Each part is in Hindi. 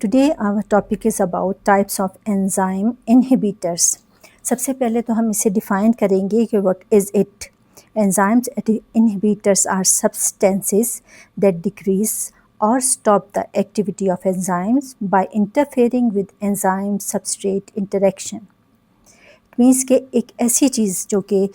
Today our topic is about types of enzyme inhibitors. सबसे पहले तो हम इसे डिफाइन करेंगे कि what is it. Enzymes inhibitors are substances that decrease or stop the activity of enzymes by interfering with enzyme substrate interaction. It means कि एक ऐसी चीज़ जो कि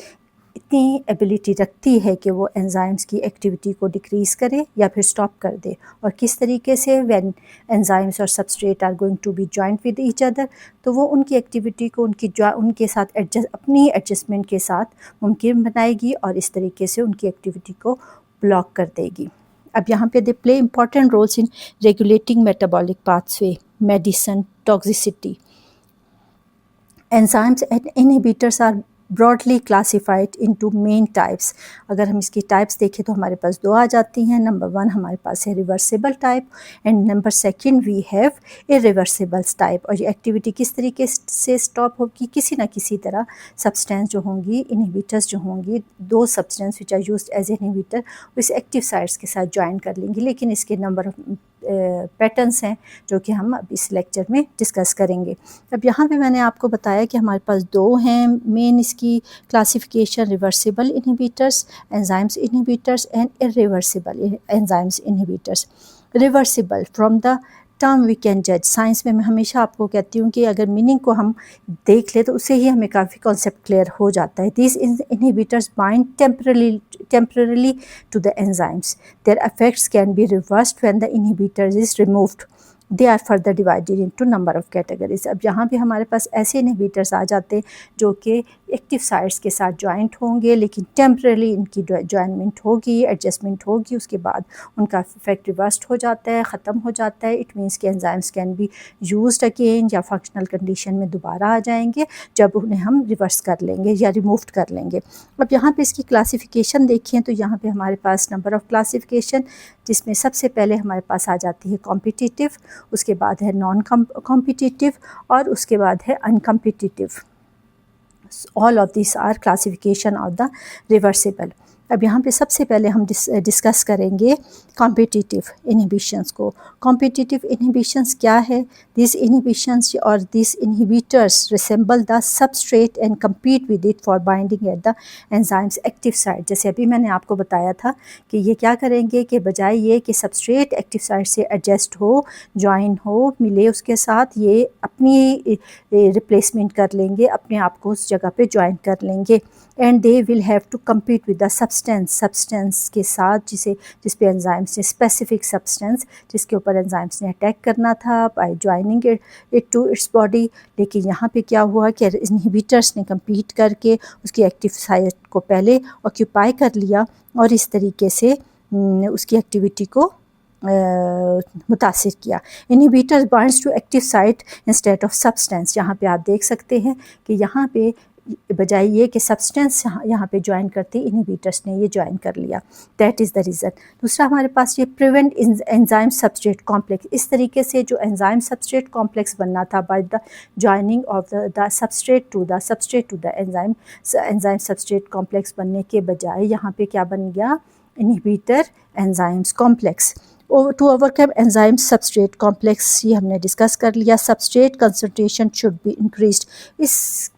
इतनी एबिलिटी रखती है कि वो एंजाइम्स की एक्टिविटी को डिक्रीज़ करे या फिर स्टॉप कर दे, और किस तरीके से व्हेन एंजाइम्स और substrate are going to be joint with each other, तो वो उनकी एक्टिविटी को उनके साथ अपनी एडजस्टमेंट के साथ मुमकिन बनाएगी और इस तरीके से उनकी एक्टिविटी को ब्लॉक कर देगी. अब यहाँ पे they play important roles in regulating metabolic pathway, medicine, toxicity. Enzymes and inhibitors are broadly classified into main types. अगर हम इसकी टाइप्स देखें तो हमारे पास दो आ जाती हैं. नंबर 1 हमारे पास है reversible type and number 2 we have irreversible type. और ये एक्टिविटी किस तरीके से स्टॉप होगी, किसी ना किसी तरह सब्सटेंस जो होंगी, इनहिबिटर्स जो होंगी, दो substance which are used as inhibitor, इस एक्टिव साइट्स के साथ ज्वाइन कर लेंगी. लेकिन इसके नंबर ऑफ पैटर्न्स हैं जो कि हम अब इस लेक्चर में डिस्कस करेंगे. अब यहाँ पे मैंने आपको बताया कि हमारे पास दो हैं मेन इसकी classification, reversible inhibitors, enzymes inhibitors and irreversible enzymes inhibitors. Reversible from the term we can जज. साइंस में मैं हमेशा आपको कहती हूँ कि अगर मीनिंग को हम देख ले तो उससे ही हमें काफ़ी कॉन्सेप्ट क्लियर हो जाता है. These inhibitors bind temporarily to the enzymes. Their effects can be reversed when the inhibitor is removed. They are further divided into number of categories. अब यहाँ पे हमारे पास ऐसे इनहिबिटर्स आ जाते हैं जो कि एक्टिव साइट्स के साथ ज्वाइंट होंगे, लेकिन टेम्परली इनकी ज्वाइनमेंट होगी, एडजस्टमेंट होगी, उसके बाद उनका इफेक्ट रिवर्स्ड हो जाता है, ख़त्म हो जाता है. इट मीन्स कि enzymes can be used again या फंक्शनल कंडीशन में दोबारा आ जाएंगे जब उन्हें हम रिवर्स कर लेंगे या रिमूव कर लेंगे. अब यहाँ पे इसकी क्लासिफिकेशन देखें तो यहाँ पे हमारे पास नंबर ऑफ़ क्लासिफिकेशन, जिसमें सबसे पहले हमारे पास आ जाती है कॉम्पिटिटिव, उसके बाद है नॉन कॉम्पिटिटिव और उसके बाद है uncompetitive. All of this are classification of the reversible. अब यहाँ पे सबसे पहले हम डिस्कस करेंगे कॉम्पिटिटिव इनहिबिशंस को. कॉम्पिटिटिव इनहिबिशंस क्या है? दिस इनहिबिशंस और this inhibitors resemble the substrate and compete with it for binding at the enzymes active site. जैसे अभी मैंने आपको बताया था कि ये क्या करेंगे कि बजाय ये कि सबस्ट्रेट एक्टिव साइट से एडजस्ट हो, ज्वाइन हो, मिले उसके साथ, ये अपनी रिप्लेसमेंट कर लेंगे, अपने आप को उस जगह पे ज्वाइन कर लेंगे. And they will have to compete with the substance के साथ जिस पे एंजाइम्स ने स्पेसिफिक सब्सटेंस जिसके ऊपर एंजाइम्स ने अटैक करना था by joining it to its body. लेकिन यहाँ पे क्या हुआ कि इनहिबिटर्स ने कम्पीट करके उसकी एक्टिव साइट को पहले ऑक्यूपाई कर लिया और इस तरीके से उसकी एक्टिविटी को मुतासिर किया. Inhibitor binds to active site instead of substance. यहाँ पे आप देख सकते हैं कि यहाँ पे बजाय ये कि सब्सटेंस यहाँ पे ज्वाइन करते, इनहिबिटर्स ने ये ज्वाइन कर लिया. That is the reason. दूसरा हमारे पास ये प्रिवेंट एंजाइम सबस्ट्रेट कॉम्प्लेक्स. इस तरीके से जो एंजाइम सबस्ट्रेट कॉम्प्लेक्स बनना था by the joining of the substrate to the enzyme substrate complex बनने के बजाय यहाँ पे क्या बन गया? Inhibitor enzymes complex. To overcome enzyme substrate complex, ये हमने डिस्कस कर लिया. Substrate concentration should be increased. इस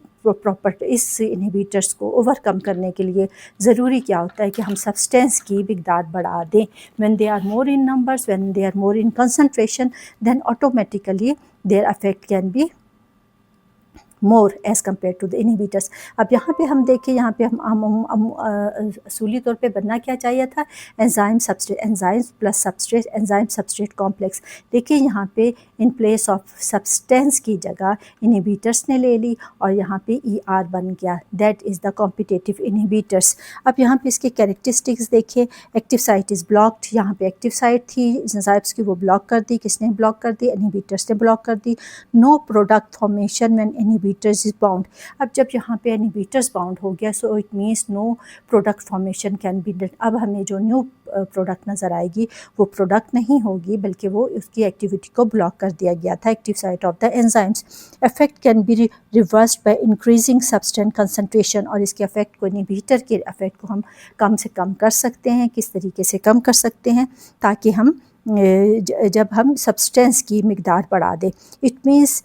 इनहिबिटर्स को ओवरकम करने के लिए ज़रूरी क्या होता है कि हम सब्सटेंस की मिक़दार बढ़ा दें. When they are more in numbers, when they are more in concentration, then automatically their effect can be more as compare to the inhibitors. अब यहाँ पे हम देखें, यहाँ पे हम असूली तौर पे बनना क्या चाहिए था? Enzymes plus substrate, enzyme substrate complex. देखिए यहाँ पे इन प्लेस ऑफ सब्सटेंस की जगह इनहिबिटर्स ने ले ली और यहाँ पे ER बन गया. That is the competitive inhibitors. अब यहाँ पे इसके कैरेक्टरिस्टिक्स देखें. Active site is blocked. यहाँ पे एक्टिव साइट थी एंजाइम्स की, वो ब्लॉक कर दी. किसने ब्लॉक कर दी? इनहिबिटर्स ने ब्लॉक कर दी. No product formation when inhibitors is bound. अब जब यहाँ पे इनहिबिटर्स बाउंड हो गया, so it means no product formation can be done. अब हमें जो न्यू प्रोडक्ट नज़र आएगी वो प्रोडक्ट नहीं होगी, बल्कि वो उसकी एक्टिविटी को ब्लॉक कर दिया गया था active site of the enzymes. Effect can be reversed by increasing substance concentration. और इसके इफेक्ट को, इनहिबिटर के इफेक्ट को हम कम से कम कर सकते हैं. किस तरीके से कम कर सकते हैं? ताकि हम जब हम सब्सटेंस की मिकदार बढ़ा दें, इट मीन्स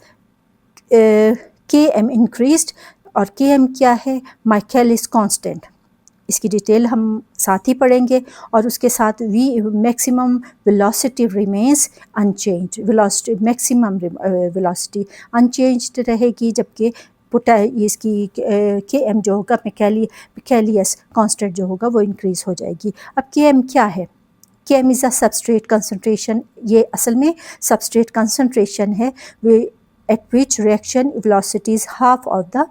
Km इंक्रीज्ड, और Km क्या है, माइकलिस कांस्टेंट। इसकी डिटेल हम साथ ही पढ़ेंगे, और उसके साथ maximum velocity remains unchanged, velocity maximum velocity unchanged रहेगी, जबकि इसकी Km जो होगा मिकैलियस कांस्टेंट जो होगा वो इंक्रीज़ हो जाएगी। अब Km क्या है, Km is a substrate concentration, ये असल में सबस्ट्रेट कंसनट्रेशन है at which reaction velocity is half of the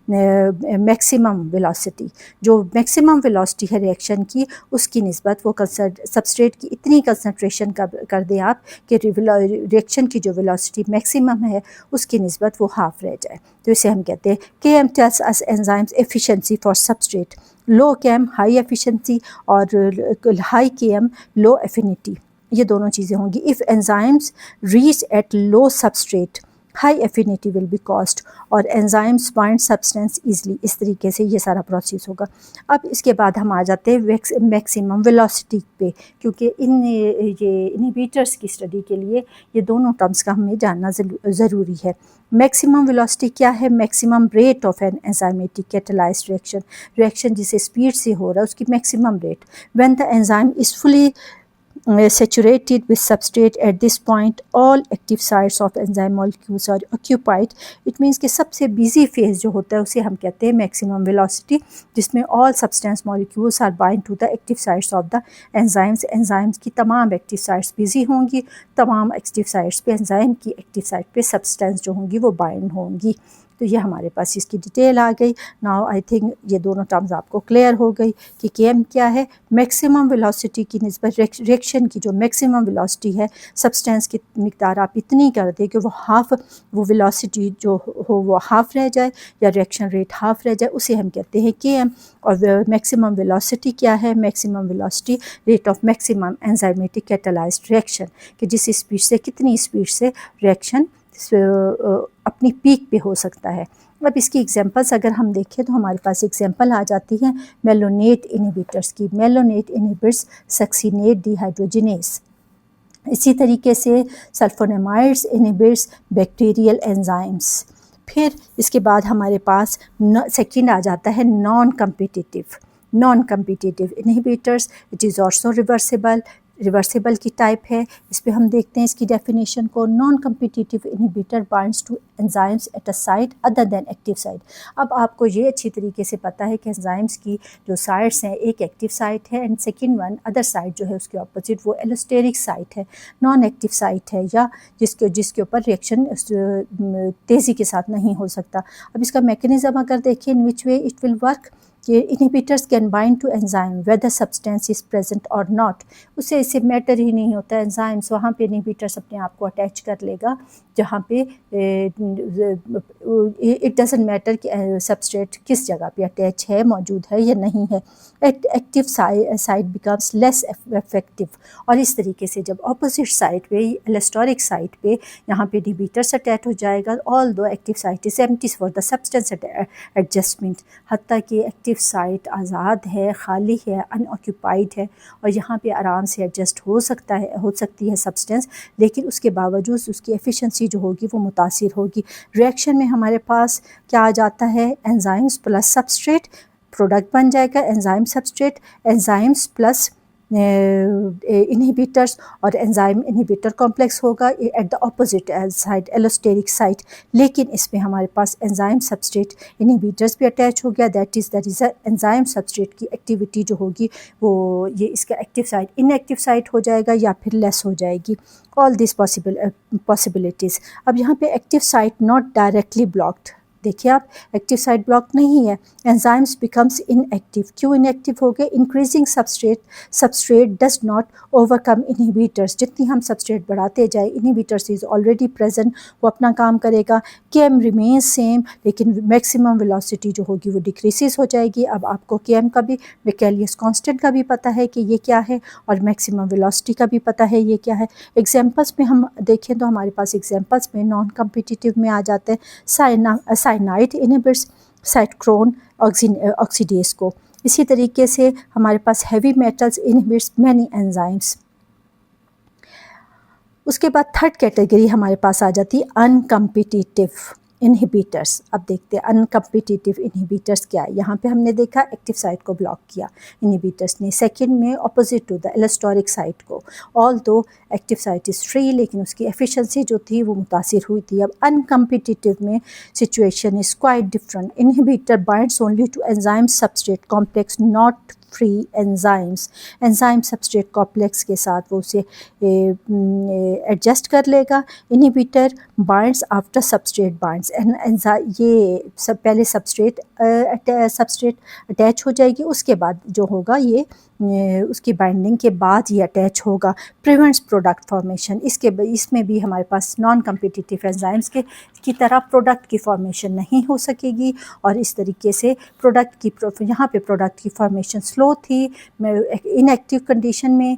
maximum velocity. जो मैक्सिमम वेलोसिटी है रिएक्शन की, उसकी निस्बत वो सबस्ट्रेट की इतनी कंसनट्रेशन कर दें आप कि रिएक्शन की जो वेलोसिटी मैक्सिमम है उसकी निस्बत वो हाफ रह जाए, तो इसे हम कहते हैं Km tells us enzymes efficiency for substrate, low Km high efficiency और हाई Km लो एफिनिटी, ये दोनों चीज़ें होंगी। If enzymes reach at low substrate, high affinity will be cost, और एंजाइम्स बाइंड सब्सटेंस ईजली, इस तरीके से ये सारा प्रोसेस होगा। अब इसके बाद हम आ जाते हैं मैक्सिमम वेलोसिटी पे, क्योंकि ये इनहिबिटर्स की स्टडी के लिए ये दोनों टर्म्स का हमें जानना ज़रूरी है। मैक्सिमम वेलोसिटी क्या है, maximum rate of an enzymatic catalysed reaction, reaction जिसे स्पीड से हो रहा है उसकी maximum rate. When the enzyme is fully saturated with substrate at this point, all active sites of enzyme molecules are occupied, it means कि सबसे busy phase जो होता है उसे हम कहते हैं maximum velocity, जिसमें all substance molecules are bind to the active sites of the enzymes, enzymes की तमाम active sites busy होंगी, तमाम active sites पे enzyme की active site पे substance जो होंगी वो bind होंगी। तो ये हमारे पास इसकी डिटेल आ गई। नाउ आई थिंक ये दोनों टर्म्स आपको क्लियर हो गई कि Km क्या है, मैक्सिमम वेलोसिटी की निस्बत रिएक्शन की जो मैक्सिमम वेलोसिटी है, सब्सटेंस की मिकदार आप इतनी कर दें कि वो हाफ, वो वेलोसिटी जो हो वो हाफ रह जाए या रिएक्शन रेट हाफ रह जाए, उसे हम कहते हैं Km। और मैक्सिमम वेलोसिटी क्या है, maximum velocity rate of maximum enzymatic catalysed reaction, कि जिस स्पीड से, कितनी स्पीड से रिएक्शन अपनी पीक पे हो सकता है। अब इसकी एग्जांपल्स अगर हम देखें तो हमारे पास एग्जांपल आ जाती हैं मेलोनेट इनहिबिटर्स की। Malonate inhibits succinate dehydrogenase. इसी तरीके से सल्फोनेमाइड्स इनहिबिट्स बैक्टीरियल एंजाइम्स। फिर इसके बाद हमारे पास सेकंड आ जाता है non competitive inhibitors, it is also reversible की टाइप है। इस पर हम देखते हैं इसकी डेफिनेशन को। Non competitive inhibitor binds to enzymes at a site other than active site. अब आपको ये अच्छी तरीके से पता है कि एंजाइम्स की जो साइट्स हैं, एक एक्टिव साइट है and second one other site जो है उसके ऑपोजिट वो एलोस्टेरिक साइट है, नॉन एक्टिव साइट है, या जिसके ऊपर रिएक्शन तेज़ी के साथ नहीं हो सकता। अब इसका मैकेनिज़्म अगर देखें, in which way it will work, कि inhibitors can bind to enzyme whether substance is present और नॉट। उससे इसे मैटर ही नहीं होता, एंजाइम्स वहाँ पे इनहिबिटर्स अपने आप को अटैच कर लेगा जहाँ पे इट डजंट मैटर कि सबस्ट्रेट किस जगह पे अटैच है, मौजूद है या नहीं है। Active site becomes less effective, और इस तरीके से जब ऑपोजिट साइड पे, एलोस्टेरिक साइट पे यहाँ पे इनहिबिटर्स अटैच हो जाएगा, ऑल दो active site is empty for the substance adjustment, हत्ता कि एक्टिव साइट आज़ाद है, खाली है, अनऑक्यूपाइड है और यहाँ पे आराम से एडजस्ट हो सकती है सब्सटेंस, लेकिन उसके बावजूद उसकी एफिशिएंसी जो होगी वो मुतासिर होगी। रिएक्शन में हमारे पास क्या आ जाता है, एंजाइम्स प्लस सबस्ट्रेट, प्रोडक्ट बन जाएगा enzyme substrate, enzymes plus inhibitors, और एंजाइम इनहिबिटर कॉम्प्लेक्स होगा at the opposite side, allosteric site. लेकिन इसमें हमारे पास एंजाइम सबस्ट्रेट इनहिबिटर्स भी अटैच हो गया, दैट इज़ एंजाइम सबस्ट्रेट की एक्टिविटी जो होगी वो ये इसका एक्टिव साइट इनएक्टिव साइट हो जाएगा या फिर लेस हो जाएगी। All this possibilities. अब यहाँ पे active site not directly blocked, देखिए आप, एक्टिव साइट ब्लॉक नहीं है, एंजाइम्स बिकम्स इनएक्टिव। क्यों इनएक्टिव हो गए, increasing substrate does not overcome inhibitors. जितनी हम सबस्ट्रेट बढ़ाते जाए, इनहिबिटर्स इज ऑलरेडी प्रेजेंट, वो अपना काम करेगा। Km रिमेन्स सेम, लेकिन मैक्सिमम वेलोसिटी जो होगी वो डिक्रीजेस हो जाएगी। अब आपको Km का भी, मिकैलियस कांस्टेंट का भी पता है कि ये क्या है, और मैक्सिमम वेलोसिटी का भी पता है ये क्या है। एग्जांपल्स में हम देखें तो हमारे पास एग्जांपल्स में नॉन कम्पिटिटिव में आ जाते हैं साइनाइड इनहिबिट्स साइटोक्रोम ऑक्सीडेज को। इसी तरीके से हमारे पास heavy metals inhibits many enzymes. उसके बाद थर्ड कैटेगरी हमारे पास आ जाती है अनकम्पिटिटिव इनहिबिटर्स। अब देखते हैं अनकम्पिटिटिव इनहिबिटर्स क्या है। यहाँ पे हमने देखा एक्टिव साइट को ब्लॉक किया इनहिबिटर्स ने, सेकंड में अपोजिट टू द एलोस्टोरिक साइट को, ऑल दो एक्टिव साइट इज फ्री लेकिन उसकी एफिशिएंसी जो थी वो मुतासिर हुई थी। अब अनकम्पिटिटिव में situation is quite different. Inhibitor binds only to enzyme substrate complex not free enzymes. Enzyme substrate complex के साथ वो उसे एडजस्ट कर लेगा। Inhibitor binds after substrate binds, ये सब पहले सबस्ट्रेट अटैच हो जाएगी, उसके बाद जो होगा ये उसकी बाइंडिंग के बाद ये अटैच होगा। प्रिवेंट्स प्रोडक्ट फॉर्मेशन, इसमें भी हमारे पास नॉन कम्पिटिटिव एंजाइम्स की तरह प्रोडक्ट की फॉर्मेशन नहीं हो सकेगी और इस तरीके से यहाँ पे प्रोडक्ट की फॉर्मेशन स्लो थी, इनएक्टिव कंडीशन में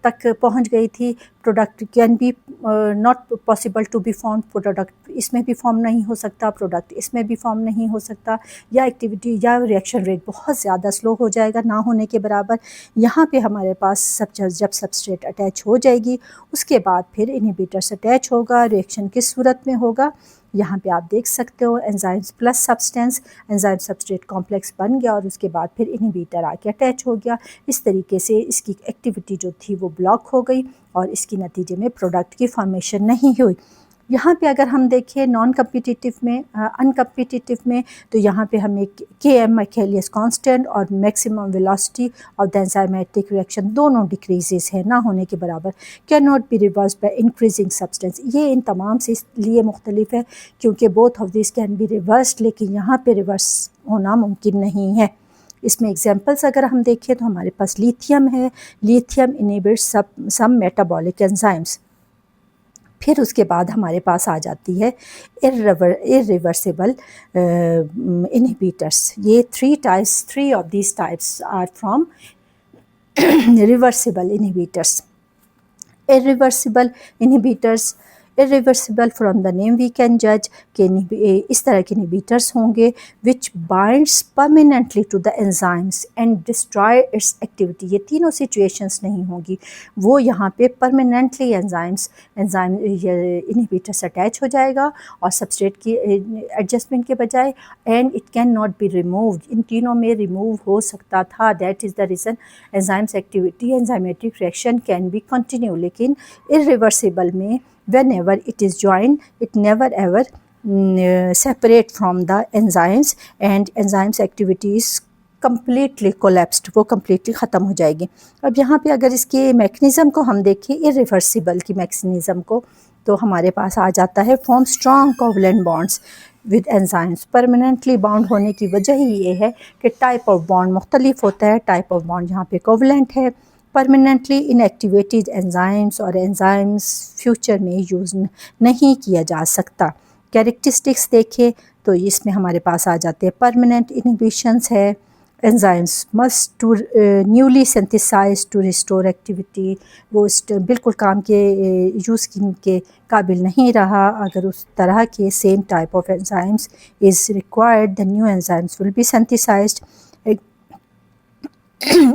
तक पहुंच गई थी। Product can be not possible to be form, product इसमें भी फॉर्म नहीं हो सकता, प्रोडक्ट इसमें भी फॉर्म नहीं हो सकता, या एक्टिविटी या रिएक्शन रेट बहुत ज़्यादा स्लो हो जाएगा, ना होने के बराबर। यहाँ पे हमारे पास जब सबस्ट्रेट अटैच हो जाएगी उसके बाद फिर इनहिबिटर्स अटैच होगा, रिएक्शन किस सूरत में होगा यहाँ पे आप देख सकते हो, enzymes plus substance, enzyme substrate complex बन गया और उसके बाद फिर इनहिबिटर आके अटैच हो गया। इस तरीके से इसकी एक्टिविटी जो थी वो ब्लॉक हो गई और इसकी नतीजे में प्रोडक्ट की फॉर्मेशन नहीं हुई। यहाँ पे अगर हम देखें नॉन कम्पिटिटिव में अनकम्पिटिटिव में, तो यहाँ पे हमें Km माइखेलियस कांस्टेंट और maximum velocity of the enzymatic reaction दोनों डिक्रीजेस है, ना होने के बराबर। Can not be reverse by increasing substance, ये इन तमाम से इसलिए मुख्तलिफ है क्योंकि both of this can be reversed, लेकिन यहाँ पे रिवर्स होना मुमकिन नहीं है। इसमें एग्जांपल्स अगर हम देखें तो हमारे पास लिथियम है, lithium inhibits some metabolic enzymes. फिर उसके बाद हमारे पास आ जाती है इरिवर्सिबल इनहिबिटर्स। ये three of these types are from reversible inhibitors. Irreversible inhibitors, irreversible from the name we can जज कि इस तरह के इनहिबिटर्स होंगे which binds permanently to the enzymes and destroy its activity. ये तीनों सिचुएशंस नहीं होंगी, वो यहाँ पे परमानेंटली एंजाइम इनहिबिटर्स अटैच हो जाएगा और सबस्ट्रेट की एडजस्टमेंट के बजाय, and it can not be removed, इन तीनों में रिमूव हो सकता था। That is the reason enzymes activity enzymatic reaction can be continue, लेकिन इरिवर्सिबल में whenever it is joined it never ever separate from the enzymes and enzymes activity is completely collapsed, वो completely ख़त्म हो जाएगी। अब यहाँ पे अगर इसके मैकेनिज़्म को हम देखें इरिवर्सिबल की मैकेनिज़्म को, तो हमारे पास आ जाता है form strong covalent bonds with enzymes. Permanently bound होने की वजह ही ये है कि टाइप ऑफ बॉन्ड मुख्तलिफ होता है। टाइप ऑफ बॉन्ड यहाँ पे कोवलेंट है। परमानेंटली इनएक्टिवेटेड एंजाइम्स और एंजाइम्स फ्यूचर में यूज़ नहीं किया जा सकता। कैरेक्टरिस्टिक्स देखें तो इसमें हमारे पास आ जाते हैं परमानेंट इनहिबिशंस है, enzymes must to newly synthesise to restore activity, वो बिल्कुल काम के यूज़ के काबिल नहीं रहा। अगर उस तरह के same type of enzymes is required the new enzymes will be synthesized.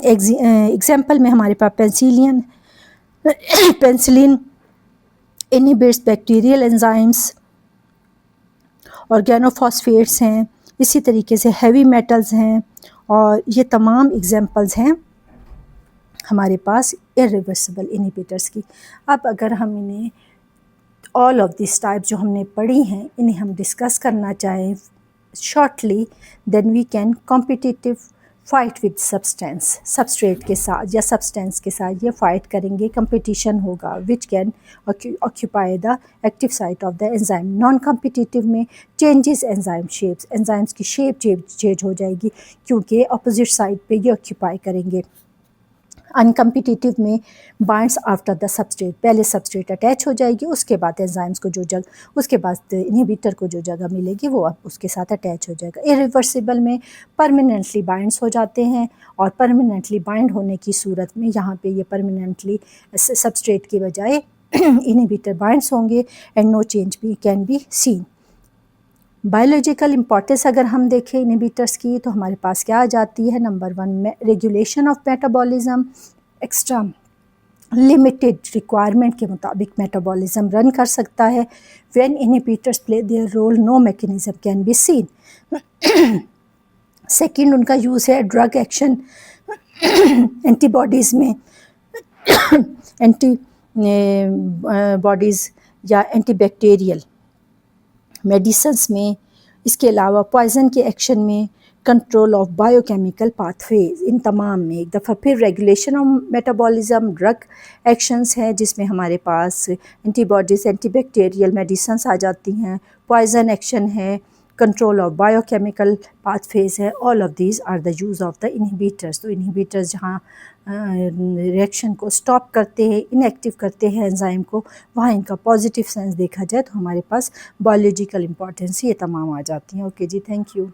Example में हमारे पास penicillin inhibits bacterial enzymes, organophosphates हैं, इसी तरीके से हैवी मेटल्स हैं, और ये तमाम एग्जाम्पल्स हैं हमारे पास इरिवर्सिबल इनहिबिटर्स की। अब अगर हम इन्हें ऑल ऑफ दिस टाइप जो हमने पढ़ी हैं इन्हें हम डिस्कस करना चाहें shortly, then we can competitive fight with substance, substrate के साथ या सब्सटेंस के साथ ये फाइट करेंगे, कंपटीशन होगा which can occupy the active site of the enzyme. Non competitive में चेंजेस एंजाइम शेप्स, एंजाइम्स की शेप चेंज हो जाएगी क्योंकि अपोजिट साइड पे ये ऑक्यूपाई करेंगे। अनकम्पिटिटिव में बाइंड्स आफ्टर द सबस्ट्रेट, पहले सबस्ट्रेट अटैच हो जाएगी, उसके बाद एंजाइम्स को उसके बाद इनहिबिटर को जो जगह मिलेगी वो अब उसके साथ अटैच हो जाएगा। इरिवर्सिबल में परमानेंटली बाइंड्स हो जाते हैं और परमानेंटली बाइंड होने की सूरत में यहाँ पे ये परमानेंटली सबस्ट्रेट के बजाय इनहिबिटर बाइंड्स होंगे एंड नो चेंज भी can be scene. Biological importance अगर हम देखें इनहिबिटर्स की तो हमारे पास क्या आ जाती है, नंबर 1 में regulation of metabolism, extra limited requirement के मुताबिक मेटाबॉलिज्म रन कर सकता है। When inhibitors play their role no mechanism can be seen. Second उनका यूज़ है ड्रग एक्शन एंटीबॉडीज़ में बॉडीज़ या एंटीबैक्टीरियल मेडिसिन्स में, इसके अलावा पॉइजन के एक्शन में, कंट्रोल ऑफ बायोकेमिकल पाथवेज, इन तमाम में एक दफ़ा फिर regulation of metabolism, drug actions हैं जिसमें हमारे पास एंटीबॉडीज़ एंटीबैक्टीरियल मेडिसिन्स आ जाती हैं, पॉइजन एक्शन है, कंट्रोल ऑफ बायोकेमिकल पाथवेज है। All of these are the use of the inhibitors. तो इनहिबिटर्स जहाँ रिएक्शन को स्टॉप करते हैं, इनएक्टिव करते हैं एंजाइम को, वहाँ इनका पॉजिटिव सेंस देखा जाए तो हमारे पास बायोलॉजिकल इंपॉर्टेंस ये तमाम आ जाती हैं। ओके जी, थैंक यू।